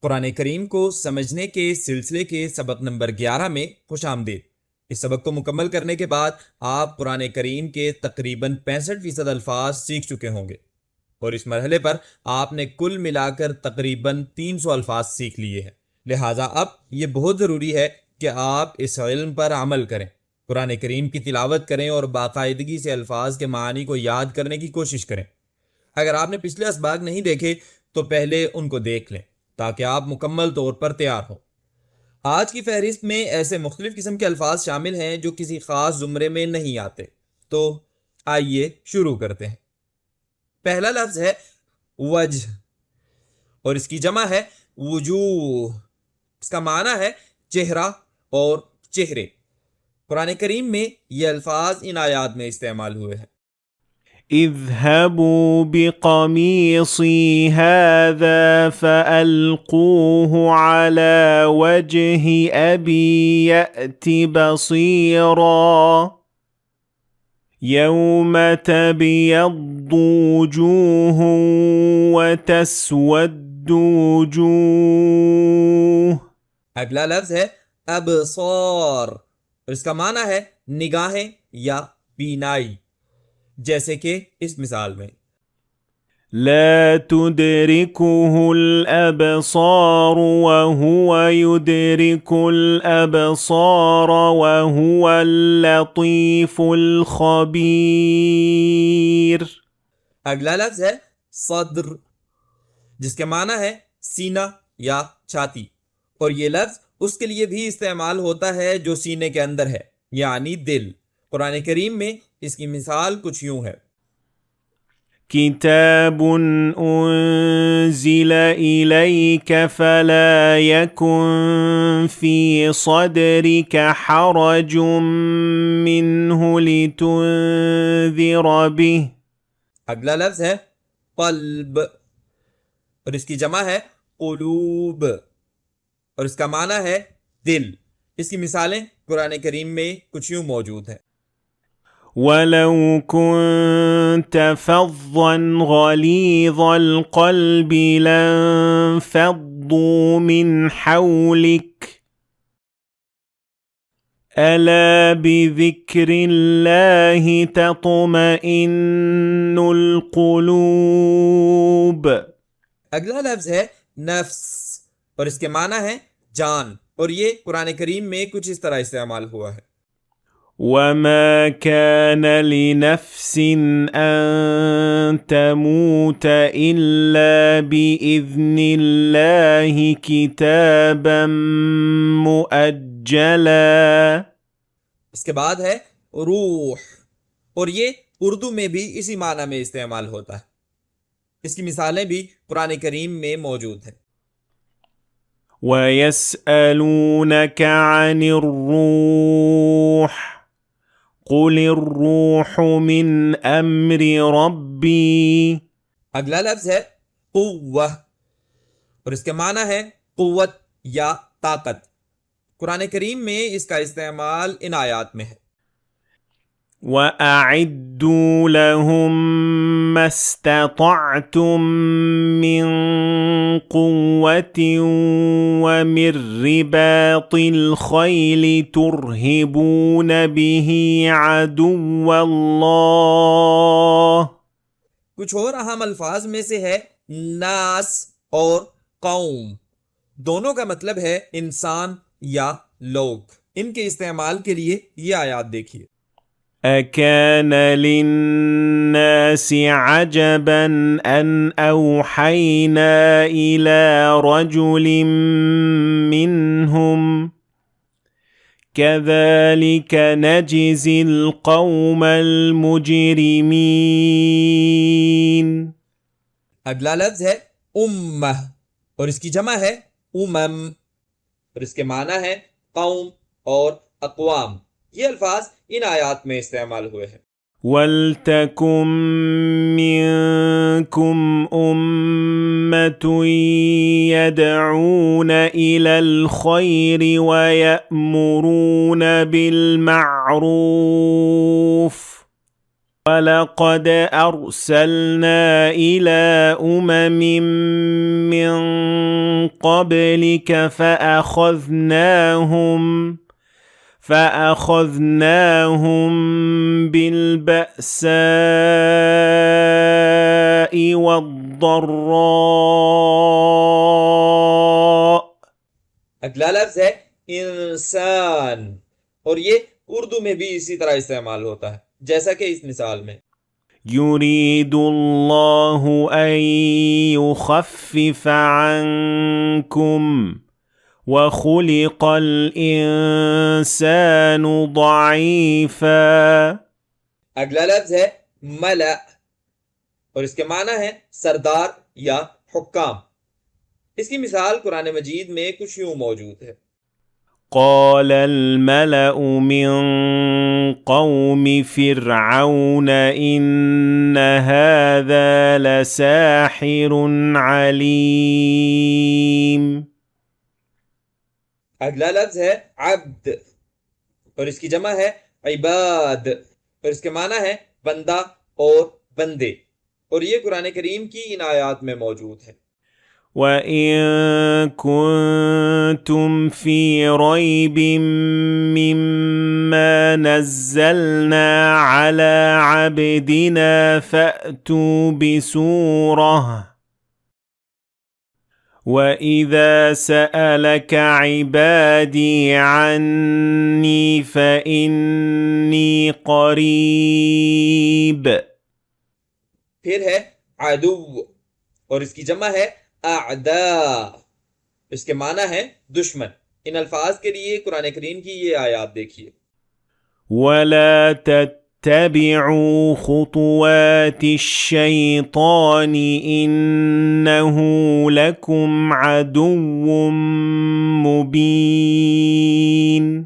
कुरान करीम को समझने के सिलसिले के सबक नंबर 11 में खुश आमदीद। इस सबक को मुकम्मल करने के बाद आप कुरान करीम के तकरीबन 65% अल्फाज सीख चुके होंगे और इस मरहले पर आपने कुल मिलाकर तकरीबन 300 अल्फाज सीख लिए हैं। लिहाजा अब ये बहुत ज़रूरी है कि आप इस इल्म पर अमल करें, कुरान करीम की तिलावत करें और बाकायदगी से अल्फाज के मानी को याद करने की कोशिश करें। अगर आपने पिछले असबाग नहीं देखे तो पहले उनको देख लें ताकि आप मुकम्मल तौर पर तैयार हों। आज की फहरिस्त में ऐसे मुख्तलिफ किस्म के अल्फाज शामिल हैं जो किसी खास जुमरे में नहीं आते, तो आइए शुरू करते हैं। पहला लफ्ज है वजह और इसकी जमा है वजूह। इसका माना है चेहरा और चेहरे। कुरान करीम में ये अल्फाज इन आयात में इस्तेमाल हुए हैं। اذهبوا بقميصي هذا فألقوه على وجه أبي يأت بصيرا يوم تبيض وجوه وتسود وجوه। अगला लफ्ज है अबसार और इसका माना है निगाहें या बीनाई, जैसे कि इस मिसाल में لا تدركه الأبصار وهو يدرك الأبصار وهو اللطيف الخبير। अगला लफ्ज है सद्र जिसके माना है सीना या छाती, और ये लफ्ज उसके लिए भी इस्तेमाल होता है जो सीने के अंदर है, यानी दिल। कुरान करीम में इसकी मिसाल कुछ यूं है। किताब उन्जिल इलैक फला यकुन फी सदरिक हरजुम मिन्हु लितुन्ज़िर बिह। अगला लफ्ज है क़ल्ब और इसकी जमा है क़ुलूब और इसका माना है दिल। इसकी मिसालें कुरान करीम में कुछ यूं मौजूद हैं। वलौ कुन्त फज़्ज़न गलीज़ल क़ल्बि लंफ़द्दू मिन हौलिक अला बिज़िक्रिल्लाहि तत्मइन्नुल क़ुलूब। अगला लफ्ज है नफ्स और इसके माना है जान, और ये कुरान करीम में कुछ इस तरह इस्तेमाल हुआ है। वमा कान लिनफ्सिन अन तमूत इल्ला बिइज़्निल्लाहि किताबन मुअज्जला। इसके बाद है रूह और ये उर्दू में भी इसी माना में इस्तेमाल होता है। इसकी मिसालें भी कुरान करीम में मौजूद हैं। वयस्अलूनक अनिर रूह क़ुलिर रूहु मिन अम्रि रब्बी। अगला लफ्ज है कुव्वा और इसके माना है कुव्वत या ताकत। कुरान करीम में इसका इस्तेमाल इन आयात में है। वअइद्दू लहुम मस्ततअतुम मिन कुव्वतिन वमिन रिबातिल खैल तुरहिबून बिही अदुव्वल्लाह। कुछ और अहम अल्फाज में से है नास और कौम। दोनों का मतलब है इंसान या लोग। इनके इस्तेमाल के लिए ये आयात देखिए। أكان للناس عجبا أن أوحينا إلى رجل منهم كذلك نجزي القوم المجرمين। अगला लफ्ज है उम्मह और इसकी जमा है उमम और इसके माना है कौम और अक़वाम। ये अल्फाज इन आयात में इस्तेमाल हुए हैं। वल्तकुम मिनकुम उम्मतुन यदऊन इलल खैरि वयअमुरून बिल मअरूफ वलक़द अर्सलना इला उममिन मिन قبلك فأخذناهم بالبأساء والضراء. अगला लफ्ज है इंसान, और ये उर्दू में भी इसी तरह इस्तेमाल होता है, जैसा कि इस मिसाल में يريد الله أن يخفف عنكم وخلق الإنسان ضعيفا. अगला लफ्ज है मला, और इसके माना है सरदार या हुक्काम। इसकी मिसाल कुरान मजीद में कुछ यूं मौजूद है। قال الملأ من قوم فرعون إن هذا لساحر عليم. अगला लफ्ज है अब्द, और इसकी जमा है इबाद, और इसके माना है बंदा और बंदे, और ये कुरान करीम की इन आयात में मौजूद है। وإن كنتم في ريب مما نزلنا على عبدنا فأتوا بسورة. وإذا سألك عبادي عني فإني قريب. फिर है अदू, और इसकी जमा है आदा, इसके माना है दुश्मन। इन अल्फाज के लिए कुरान करीम की ये आयात देखिए। ولا تتبعوا خطوات الشيطان إنه لكم عدو مبين.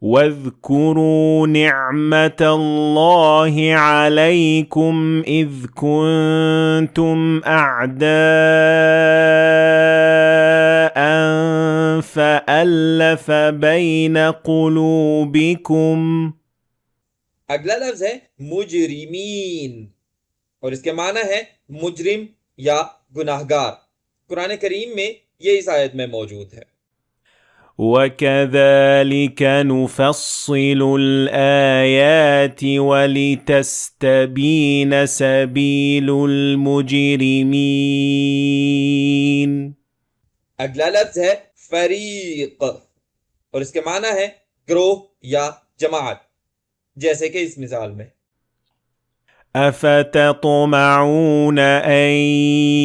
واذكروا نعمة الله عليكم إذ كنتم أعداء فألف بين قلوبكم. अगला लफ्ज है मुजरिमीन, और इसके माना है मुजरिम या गुनाहगार। कुरान करीम में ये इस आयत में मौजूद है। وكذلك نفصل الآيات ولتستبين سبيل المجرمين. अगला लफ्ज है फरीक, और इसके माना है ग्रोह या जमात, जैसे कि इस मिसाल में أفتطمعون أن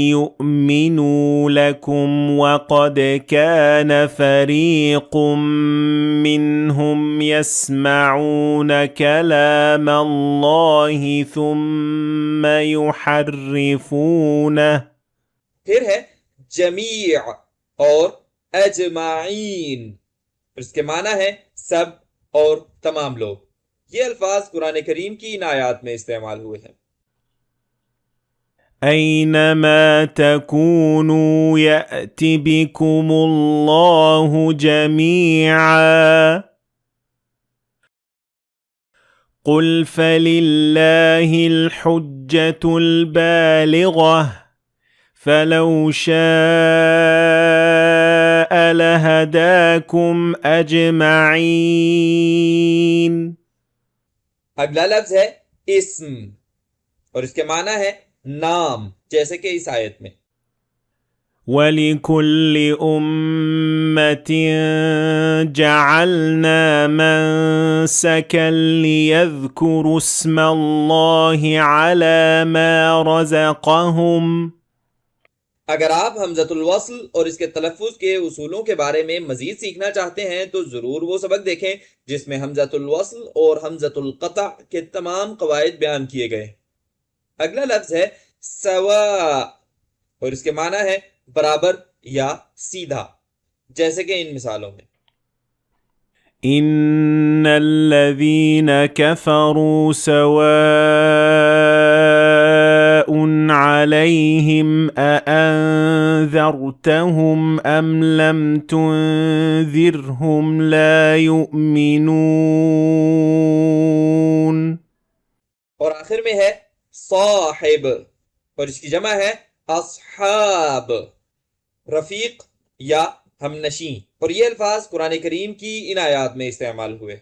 يؤمنوا لكم وقد كان فريق منهم يسمعون كلام الله ثم يحرفونه. फिर है जमी और अजमाइन, और इसके माना है सब और तमाम लोग। ये अल्फाज कुरान करीम की इन आयात में इस्तेमाल हुए हैं। أينما تكونوا يأت بكم الله جميعا. قل فلله الحجة البالغة فلو شاء لهداكم أجمعين. अगला लफ्ज है इस्म, और इसके माना है नाम, जैसे कि इस आयत में ولكل أمة جعلنا منسكا ليذكروا اسم الله على ما رزقهم. अगर आप हमजतुल वस्ल और इसके तलफ़्फ़ुज़ के उसूलों के बारे में मजीद सीखना चाहते हैं तो ज़रूर वो सबक देखें जिसमें हमजतुल वस्ल और हमजतुल क़ता के तमाम क़वाइद बयान किए गए। अगला लफ्ज़ है सवा, और इसके माना है बराबर या सीधा, जैसे कि इन मिसालों में إن الذين كفروا سواء عليهم أأنذرتهم أم لم تنذرهم لا يؤمنون. और आखिर में है साहिब, और इसकी जमा है अस्हाब, रफीक या हमनशी, और ये अल्फाज कुरान करीम की इन आयात में इस्तेमाल हुए।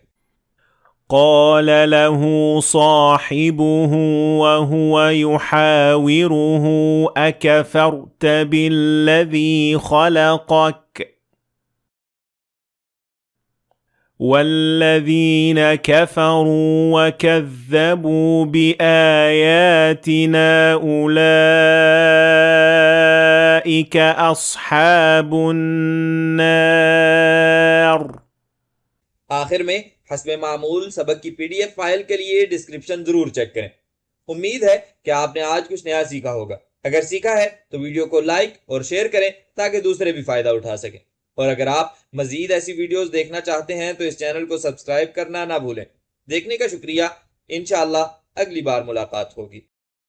قال له صاحبه وهو يحاوره أكفرت بالذي خلقك والذين كفروا وكذبوا بآياتنا أولئك أصحاب النار। आखिर में हस्बे मामूल सबक की पीडीएफ फाइल के लिए डिस्क्रिप्शन जरूर चेक करें। उम्मीद है कि आपने आज कुछ नया सीखा होगा। अगर सीखा है तो वीडियो को लाइक और शेयर करें ताकि दूसरे भी फायदा उठा सकें। और अगर आप मजीद ऐसी वीडियोस देखना चाहते हैं तो इस चैनल को सब्सक्राइब करना ना भूलें। देखने का शुक्रिया। इंशाअल्लाह अगली बार मुलाकात होगी।